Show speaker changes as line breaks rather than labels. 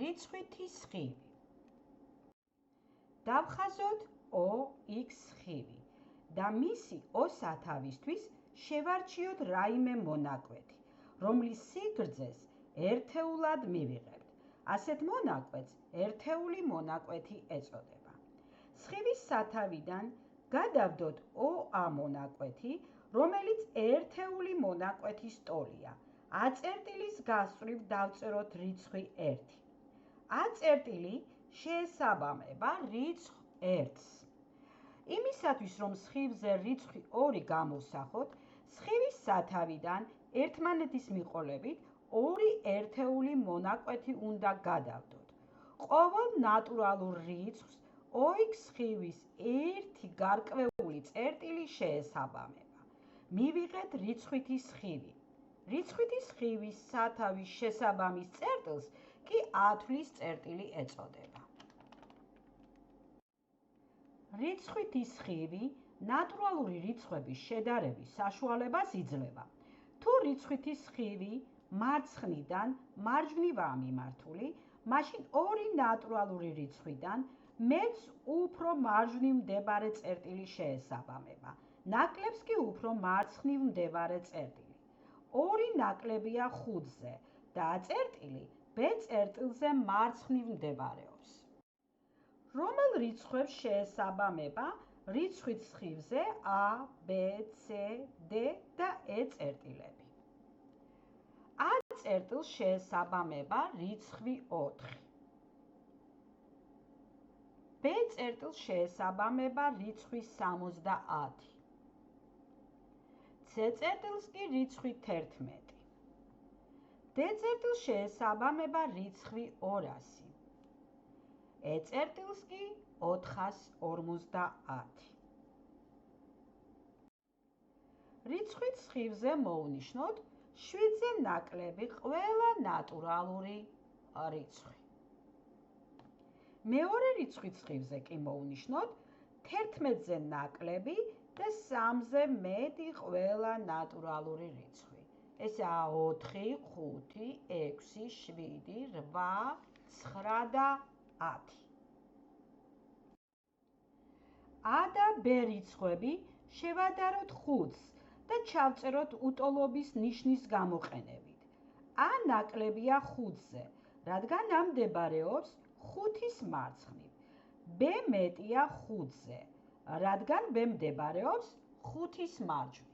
რიცხვითი სხივი. დავხაზოთ OX სხივი და მისი O სათავისთვის შევარჩიოთ რაიმე მონაკვეთი, რომლის სიგრძეს ერთეულად მივიღებთ. ასეთ მონაკვეთს ერთეული მონაკვეთი ეწოდება. სხივის სათავიდან გადავდოთ OA მონაკვეთი, რომელიც ერთეული მონაკვეთის ტოლია. A წერტილის გასწვრივ დავწეროთ რიცხვი 1. A წერტილი შეესაბამება რიცხვ 1-ს. იმისათვის, რომ სხივზე რიცხვი 2 გამოვსახოთ, სხივის სათავიდან ერთმანეთის მიყოლებით ორი ერთეული მონაკვეთი უნდა გადავდოთ. ყოველ ნატურალურ რიცხვს OX სხივის ერთი გარკვეული წერტილი შეესაბამება. მივიღეთ რიცხვითი სხივი. რიცხვითი სხივის სათავის შესაბამის წერტილს კი ათვლის წერტილი ეწოდება. რიცხვითი სხივი ნატურალური რიცხვების შედარების საშუალებას იძლევა. თუ რიცხვითი სხივი მარცხნიდან მარჯვნივაა მიმართული, მაშინ ორი ნატურალური რიცხვიდან მეც უფრო მარჯვნივ მდებარე წერტილი შეესაბამება, ნაკლებს კი უფრო მარცხნივ მდებარე წერტილი. 2 ნაკლებია 5-ზე და A წერტილი B წერტილზე მარცხნივ მდებარეობს. რომელ რიცხვებს შეესაბამება რიცხვით სხივზე A, B, C, D და E წერტილები? A წერტილს შეესაბამება რიცხვი 4. B წერტილს შეესაბამება რიცხვი 70. C წერტილს კი რიცხვი 11. D წერტილს შეესაბამება რიცხვი 200. E წერტილს კი 450. რიცხვით სხივზე მოვნიშნოთ 7-ზე ნაკლები ყველა ნატურალური რიცხვი. მეორე რიცხვით სხივზე კი მოვნიშნოთ 11-ზე ნაკლები და 3-ზე მეტი ყველა ნატურალური რიცხვი. ესაა 4, 5, 6, 7, 8, 9 და 10. A და B რიცხვები შევადაროთ 5-ს და ჩავწეროთ უტოლობის ნიშნის გამოყენებით. A ნაკლებია 5-ზე, რადგან A მდებარეობს 5-ის მარცხნივ. B მეტია 5-ზე, რადგან B მდებარეობს 5-ის მარჯვნივ.